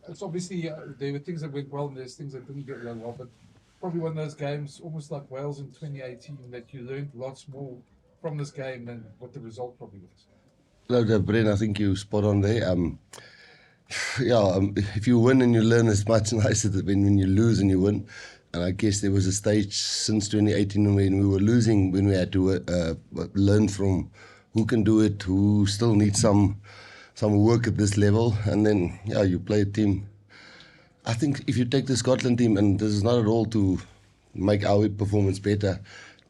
it's obviously there were things that went well and there's things that didn't go well, but probably one of those games, almost like Wales in 2018, that you learned lots more from this game than what the result probably was. No, Bren, I think you spot on there. If you win and you learn, it's much nicer than when you lose and you win. And I guess there was a stage since 2018 when we were losing, when we had to learn from who can do it, who still needs some work at this level. And then, you play a team. I think if you take the Scotland team, and this is not at all to make our performance better,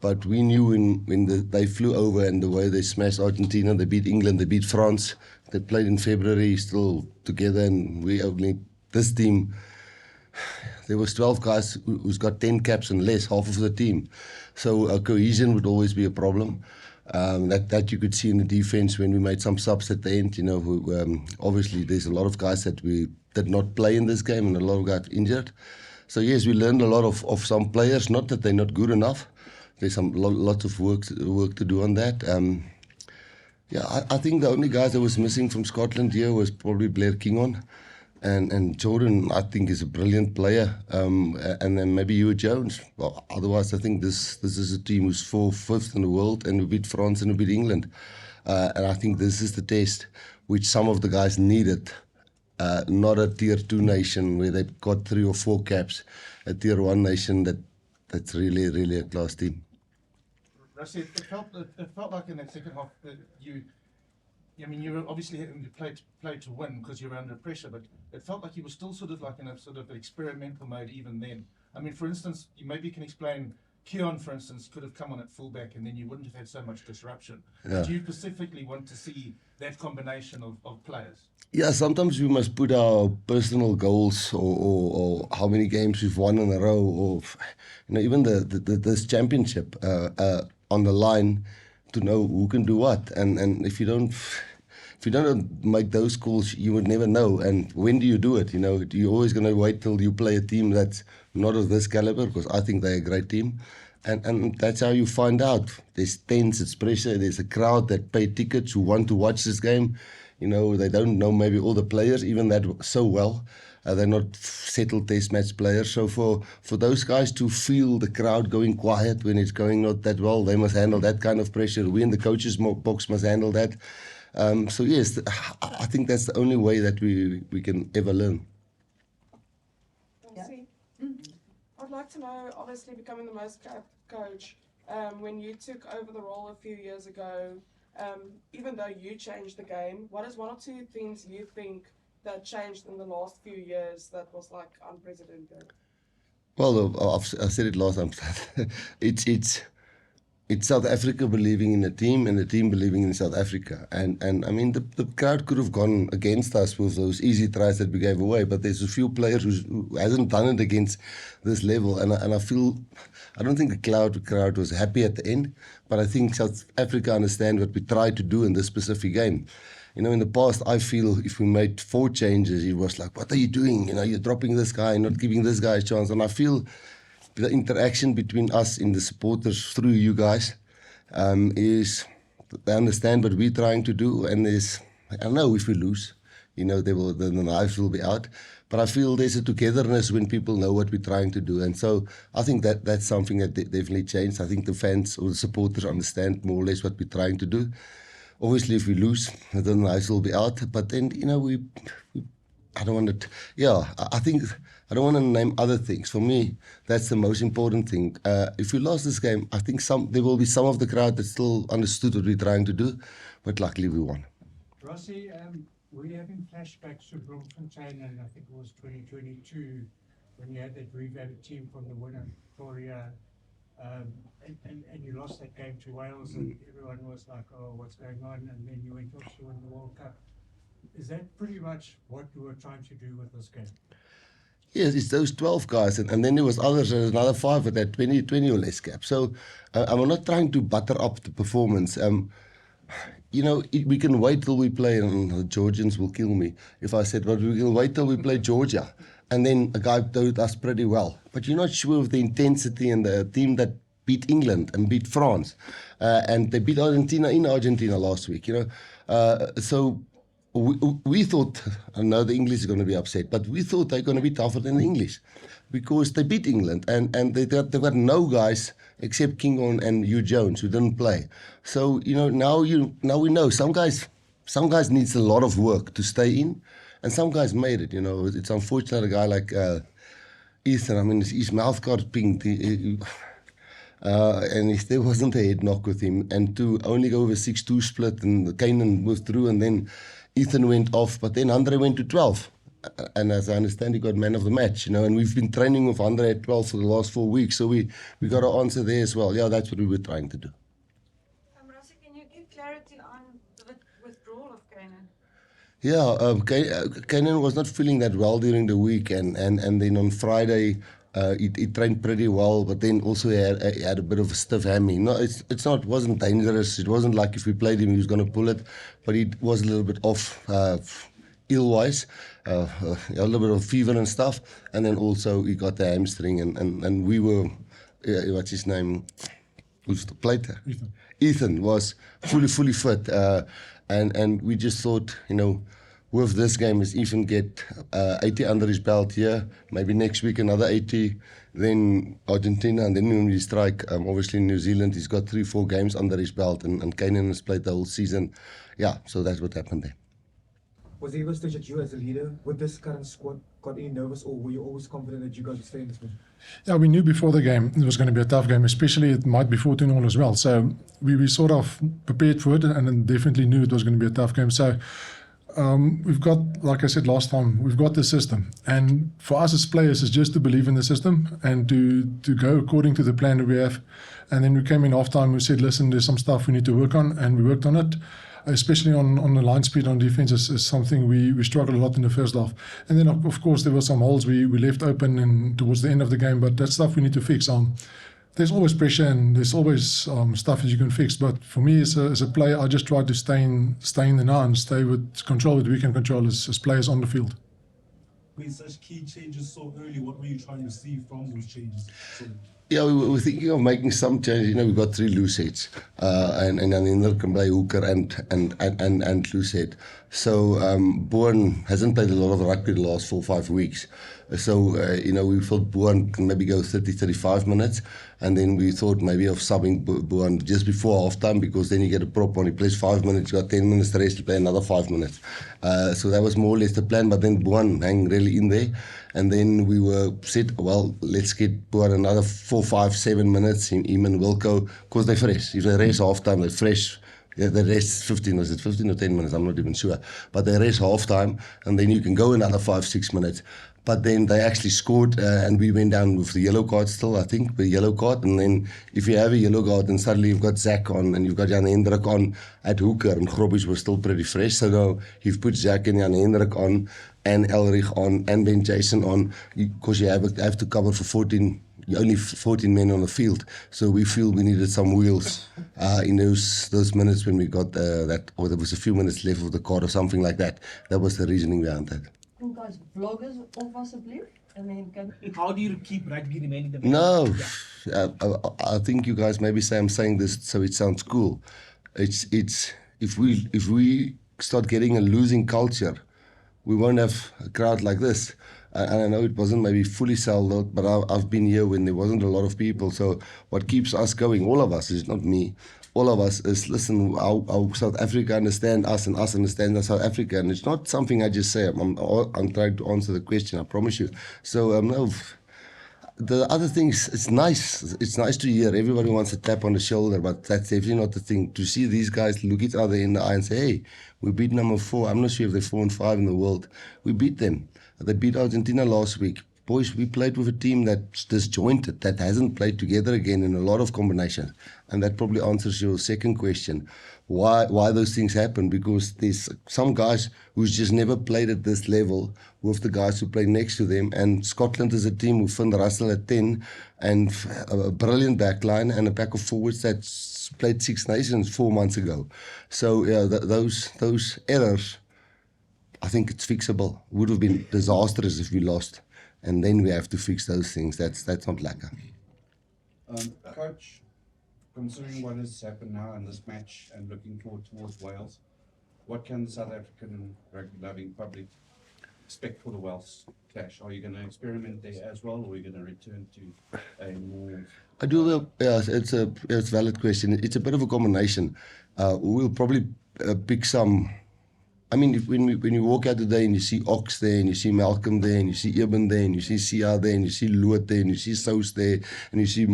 but we knew when they flew over and the way they smashed Argentina, they beat England, they beat France, they played in February still together, and this team, there was 12 guys who's got 10 caps and less, half of the team. So cohesion would always be a problem. That you could see in the defense when we made some subs at the end. Obviously there's a lot of guys that we did not play in this game and a lot of got injured. So yes, we learned a lot of some players, not that they're not good enough. There's lots of work to do on that. I think the only guys that was missing from Scotland here was probably Blair Kingon. And Jordan, I think, is a brilliant player. And then maybe Hugh Jones. Well, otherwise, I think this is a team who's 4th in the world, and we beat France and we beat England. And I think this is the test which some of the guys needed. Not a tier 2 nation where they've got 3 or 4 caps. A tier 1 nation that's really, really a class team. Rassie, it felt like in that second half that you were obviously having to play to win because you were under pressure, but it felt like you were still sort of like in a sort of experimental mode even then. I mean, for instance, you maybe can explain, Keon, for instance, could have come on at fullback and then you wouldn't have had so much disruption. Yeah. Do you specifically want to see that combination of players? Yeah, sometimes we must put our personal goals or how many games we've won in a row, or even this championship on the line to know who can do what. And if you don't make those calls, you would never know. And when do you do it? You're always going to wait till you play a team that's not of this caliber, because I think they're a great team. And that's how you find out. There's tense, it's pressure, there's a crowd that pay tickets who want to watch this game. They don't know maybe all the players even that so well. They're not settled test match players. So for those guys to feel the crowd going quiet when it's going not that well, they must handle that kind of pressure. We in the coaches box must handle that. So yes, I think that's the only way that we can ever learn. Yeah. I'd like to know, obviously becoming the most capped coach, when you took over the role a few years ago, even though you changed the game, what is 1 or 2 things you think that changed in the last few years that was like unprecedented? Well, I said it last time. It's South Africa believing in the team and the team believing in South Africa. And I mean, the crowd could have gone against us with those easy tries that we gave away, but there's a few players who hasn't done it against this level. And I feel, I don't think the crowd was happy at the end, but I think South Africa understand what we tried to do in this specific game. In the past, I feel if we made 4 changes, it was like, what are you doing? You're dropping this guy, not giving this guy a chance. And I feel the interaction between us and the supporters through you guys is they understand what we're trying to do. And I know if we lose, the knives will be out. But I feel there's a togetherness when people know what we're trying to do. And so I think that's something that definitely changed. I think the fans or the supporters understand more or less what we're trying to do. Obviously, if we lose, then the knives will be out. But then, I don't want to, I think I don't want to name other things. For me, that's the most important thing. If we lost this game, I think there will be some of the crowd that still understood what we're trying to do, but luckily we won. Rassie, we're having flashbacks to Bloemfontein, and I think it was 2022 when you had that revamped team from the winner, Victoria, and you lost that game to Wales, and everyone was like, oh, what's going on? And then you went off to win the World Cup. Is that pretty much what you were trying to do with this game? Yes, it's those 12 guys, and then there was others, there's another 5 at that 20 or less cap. So I'm not trying to butter up the performance. We can wait till we play, and the Georgians will kill me if I said, but we can wait till we play Georgia. And then a guy told us pretty well. But you're not sure of the intensity and the team that beat England and beat France. And they beat Argentina in Argentina last week, So we thought, I know the English is going to be upset, but we thought they're going to be tougher than the English because they beat England and they've got no guys except Kingon and Hugh Jones who didn't play. So, now we know some guys needs a lot of work to stay in and some guys made it, It's unfortunate a guy like Ethan, I mean, his mouth got pinged. And if there wasn't a head knock with him, and to only go with a 6-2 split, and Kanan withdrew, and then Ethan went off, but then Andre went to 12. And as I understand, he got man of the match, and we've been training with Andre at 12 for the last 4 weeks, so we got to answer there as well. Yeah, that's what we were trying to do. Rassie, can you give clarity on the withdrawal of Kanan? Yeah, Kanan was not feeling that well during the week, and then on Friday, he trained pretty well, but then also he had a bit of a stiff hammy. No, it wasn't dangerous. It wasn't like if we played him, he was going to pull it, but he was a little bit off ill-wise, a little bit of fever and stuff, and then also he got the hamstring, and we were, what's his name? Who's the plater? Ethan was fully fit, and we just thought, with this game, is Ethan get 80 under his belt here, maybe next week another 80, then Argentina, and then when we strike, obviously New Zealand, he's got 3-4 games under his belt, and Kanan has played the whole season. Yeah, so that's what happened there. Was there ever a stage that you as a leader with this current squad got any nervous, or were you always confident that you guys would stay in this match? Yeah, we knew before the game it was going to be a tough game, especially it might be 14-all as well. So we sort of prepared for it and then definitely knew it was going to be a tough game. So we've got, like I said last time, we've got the system. And for us as players, it's just to believe in the system and to go according to the plan that we have. And then we came in half-time, we said, listen, there's some stuff we need to work on, and we worked on it. Especially on the line speed on defense is something we struggled a lot in the first half. And then, of course, there were some holes we left open and towards the end of the game, but that's stuff we need to fix. There's always pressure and there's always stuff that you can fix. But for me, as a player, I just try to stay in the now and stay with control what we can control as players on the field. With such key changes so early, what were you trying to see from those changes? Yeah, we were thinking of making some changes. We've got 3 loose heads, and Jan can play hooker and loose head. So Bourne hasn't played a lot of rugby the last 4 or 5 weeks. So, we thought Bourne can maybe go 30, 35 minutes. And then we thought maybe of subbing Bourne just before halftime, because then you get a prop on. He plays 5 minutes, you got 10 minutes to rest, to play another 5 minutes. So that was more or less the plan, but then Bourne hang really in there. And then we were said, well, let's get Bourne another 4, 5, 7 minutes, him and Wilco, because they're fresh. If they rest halftime, they're fresh. The rest 15 or 10 minutes, I'm not even sure. But they rest half-time, and then you can go another 5, 6 minutes. But then they actually scored, and we went down with the yellow card still, I think, the yellow card. And then if you have a yellow card, then suddenly you've got Zach on, and you've got Jan Hendrik on at hooker, and Grobbies were still pretty fresh. So now you've put Zach and Jan Hendrik on, and Elrich on, and Ben Jason on, because you have to cover for 14. Only 14 men on the field, so we feel we needed some wheels in those minutes when we got that, or there was a few minutes left of the card or something like that. That was the reasoning behind that. Guys, vloggers of alsjeblieft. And then can... How do you keep rugby remaining the best? No, I think you guys maybe say I'm saying this so it sounds cool. It's if we start getting a losing culture, we won't have a crowd like this. And I know it wasn't maybe fully sold out, but I've been here when there wasn't a lot of people. So what keeps us going, all of us, is not me, all of us, is listen, how South Africa understand us and us understand South Africa. And it's not something I just say. I'm trying to answer the question, I promise you. So no, the other things, it's nice. It's nice to hear. Everybody wants a tap on the shoulder, but that's definitely not the thing. To see these guys look each other in the eye and say, hey, we beat number 4. I'm not sure if they're 4 and 5 in the world. We beat them. They beat Argentina last week. Boys, we played with a team that's disjointed, that hasn't played together again in a lot of combinations. And that probably answers your second question. Why those things happen? Because there's some guys who's just never played at this level with the guys who play next to them. And Scotland is a team with Finn Russell at 10 and a brilliant back line and a pack of forwards that's played Six Nations 4 months ago. So yeah, those errors, I think it's fixable. Would have been disastrous if we lost, and then we have to fix those things. That's not lekker. Coach, considering what has happened now in this match and looking forward towards Wales, what can the South African rugby-loving public expect for the Welsh clash? Are you going to experiment there as well, or are you going to return to a more... I do the, yeah, it's a valid question. It's a bit of a combination. We'll probably pick some. I mean, when you walk out today and you see Ox there, and you see Malcolm there, and you see Eben there, and you see Sia there, and you see Loot there, and you see Sous there, and you see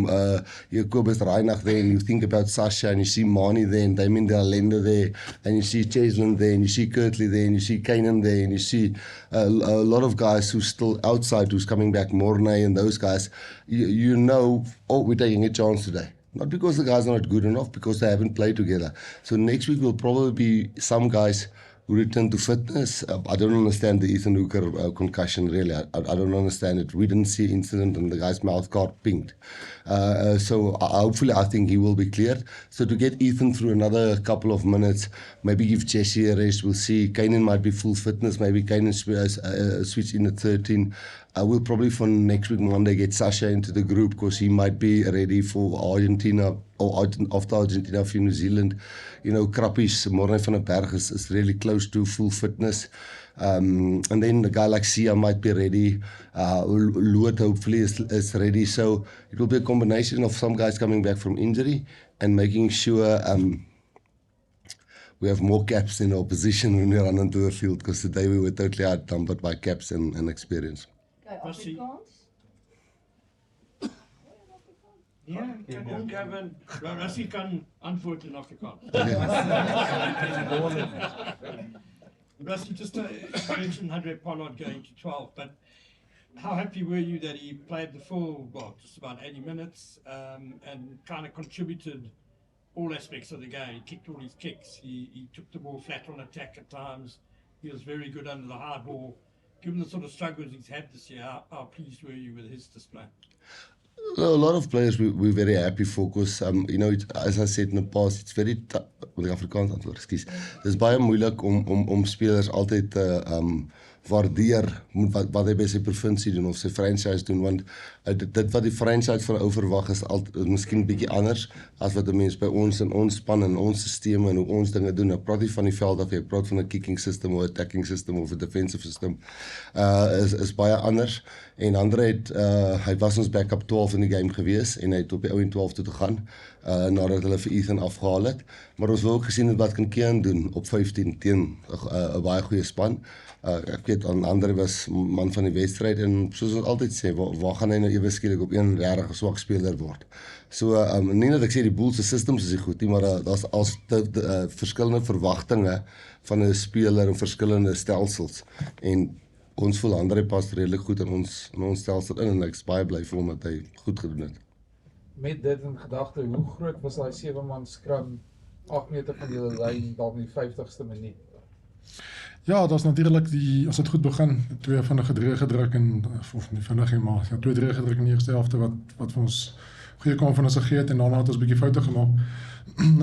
Jacobus Reinach there, and you think about Sasha, and you see Mani there, and Damien de Allende there, and you see Cheslin there, and you see Kirtley there, and you see Kanan there, and you see a lot of guys who's still outside, who's coming back, Mornay and those guys. You know, oh, we're taking a chance today. Not because the guys are not good enough, because they haven't played together. So next week will probably be some guys who return to fitness. I don't understand the Ethan Hooker concussion, really. I don't understand it. We didn't see incident and the guy's mouth got pinked. So hopefully I think he will be cleared. So to get Ethan through another couple of minutes, maybe give Jesse a rest. We'll see. Kanan might be full fitness. Maybe Kanan switch in at 13. We'll probably for next week Monday get Sasha into the group because he might be ready for Argentina or after Argentina for New Zealand. You know, Krappies, Morne van der Berg is really close to full fitness. And then a guy like Sia might be ready. Loot hopefully is ready. So it will be a combination of some guys coming back from injury and making sure we have more caps in our position when we run into the field, because today we were totally outnumbered by caps and experience. Okay, Afrikaans. Ja, kan Gavin, Rassie kan antwoord in Afrikaans. Rassie, just mentioned Andre Pollard going to 12, but how happy were you that he played the full, well, just about 80 minutes, and kind of contributed all aspects of the game? He kicked all his kicks, he took the ball flat on attack at times, he was very good under the hard ball. Given the sort of struggles he's had this year, how pleased were you with his display? A lot of players we're very happy for, because you know, as I said in the past, it's very met die Afrikaans antwoord, ekskuus. Dis baie moeilik om spelers altyd te waardeer wat hy by sy provinsie doen of sy franchise doen, want dit wat die franchise van ou verwag is miskien 'n bietjie anders as wat 'n mens by ons in ons span en ons stelsels en hoe ons dinge doen. Ek praat nie van die veld af, ek praat van 'n kicking system of 'n attacking system of 'n defensive system. Is baie anders. En Andre het hy was ons backup 12 in die game gewees en hy het op die ou en 12 toe te gaan nadat hulle vir Ethan afgehaal het. Maar ons wil ook gesien het wat kan Kean doen op 15 teen 'n baie goeie span. Ek weet Andre was man van die wedstryd en soos ons altyd sê, waar gaan hy nou ewe skielik op 31 swak speler word? So nie dat ek sê die Bulls se systems is nie goed nie, maar daar's als verskillende verwagtinge van 'n speler en verskillende stelsels. En ons voel Andre pas redelik goed in ons stelsel in en ek is baie bly vir hom dat hy goed gedoen het. Met dit in gedagte, hoe groot was daai 7-man scrum 8 meter van die lyn dalk in die 50ste minuut? Ja, dat is natuurlijk als het goed begin, 2 vinnige drieë gedruk en of nie vinnig nie, maar ja, 2 drieë gedruk in die eerste helfte wat vir ons goeie confidence gegee het en daarna het ons 'n bietjie foute gemaak.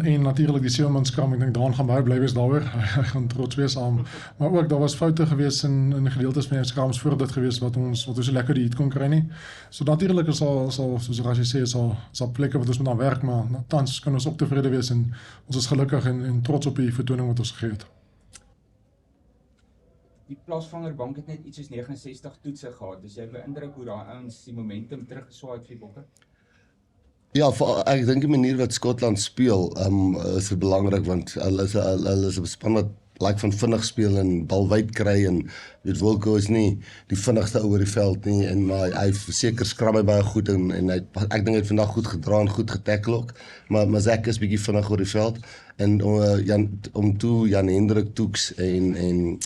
En natuurlijk die 7-man scrum, ek dink Daan gaan baie bly wees daaroor. Hy gaan trots wees aan. Maar ook daar was foute gewees in gedeeltes van die scrums voor dit gewees wat ons so lekker die hit kon kry nie. So natuurlijk is al soos Rassie sê, sal plekke wat ons moet aan werk, maar tans kan ons ook tevrede wees en ons is gelukkig en trots op die vertoning wat ons gegee het. Die plaasvangerbank het net iets soos 69 toetse gehad, dus jy beïndruk hoe daai ouens die momentum teruggeswaai het vir die Bokke? Ja, ek dink die manier wat Skotland speel is belangrik, want hulle is 'n span wat like van vinnig speel en bal wyd kry en weet Wilco is nie die vinnigste oor die veld nie, maar hy verseker skram hy baie goed en ek dink hy het vandag goed gedra en goed getackle ook, maar Zak is bietjie vinnig oor die veld en om toe Jan Hendrik Toeks en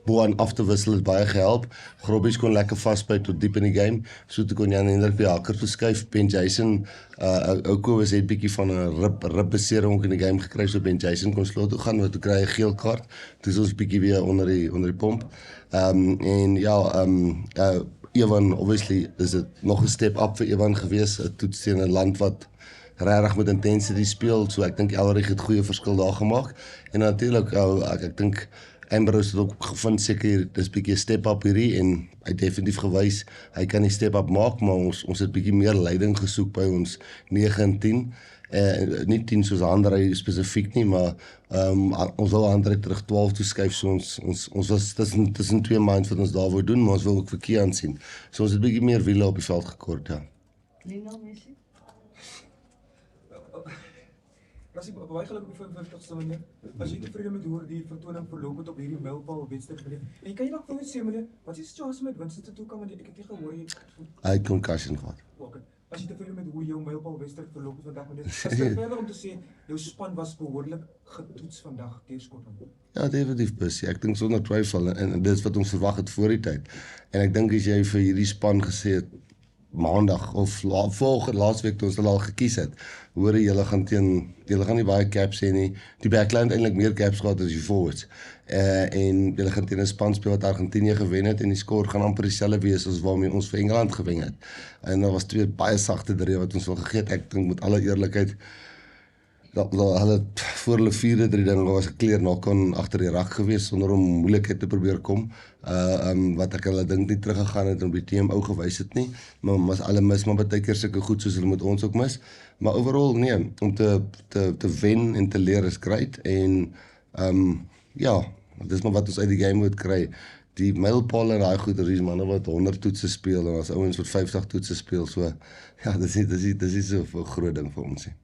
Boan af te wissel het baie gehelp. Grobbies kon lekker vasbyt tot diep in die game, so toe kon Jan Hendrik weer hakker toe skuif. Ben Jason Kobus het bietjie van 'n rib besering in die game gekry, so Ben Jason kon slot toe gaan, wat toe kry hy 'n geel kaart. Toe is ons bietjie weer onder die pomp. En ja, Evan, obviously is dit nog 'n step up vir Evan gewees, 'n toets teen 'n land wat regtig met intensity speel, so ek dink Elrich het goeie verskil daar gemaak. En natuurlik ek dink Ambrose het ook gevind seker dis bietjie 'n step up hierdie en hy het definitief gewys hy kan die step up maak, maar ons het bietjie meer leiding gesoek by ons 9 en 10. Nie 10 soos André spesifiek nie, maar ons wou André terug 12 toe skuif, so ons was tussen 2 minds wat ons daar wou doen, maar ons wil ook vir Kian sien. So ons het bietjie meer wiele op die veld gekort, ja. Lionel Messi? Rassie, baie geluk op die 55ste meneer. As jy tevrede met hoe die vertoning verloop het op hierdie mylpaal wedstryd meneer. En kan jy nog vir my sê meneer, wat is die situasie met Winston toe kan want ek het nie gehoor jy Hy het concussion gehad. Okay. As jy tevrede met hoe jou mylpaal wedstryd verloop het vandag meneer. Is dit verder om te sê jou span was behoorlik getoets vandag deur Skotland? Ja, definitief Bussie. Ek dink sonder twyfel en dit is wat ons verwag het voor die tyd. En ek dink as jy vir hierdie span gesê het maandag of laasweek toe ons hulle al gekies het, hoor julle gaan nie baie caps hê nie. Die backline het eintlik meer caps gehad as die forwards. En julle gaan teen 'n span speel wat Argentinië gewen het en die skor gaan amper dieselfde wees as waarmee ons vir Engeland gewen het. En daar was 2 baie sagte drie wat ons wil gegee het. Ek dink met alle eerlikheid hulle voor hulle 4de 3 dinge was 'n clear knock-on agter die rak gewees sonder om moeilikheid te probeer kom. Wat ek hulle dink nie teruggegaan het en op die TMO gewys het nie. Maar hulle mis maar baie keer sulke goed soos hulle met ons ook mis. Maar overall nee, om te wen en te leer is great en ja, dis maar wat ons uit die game moet kry. Die mylpaal en daai goeie is manne wat 100 toetse speel en as ouens wat 50 toetse speel, so ja, dis nie so 'n groot ding vir ons nie.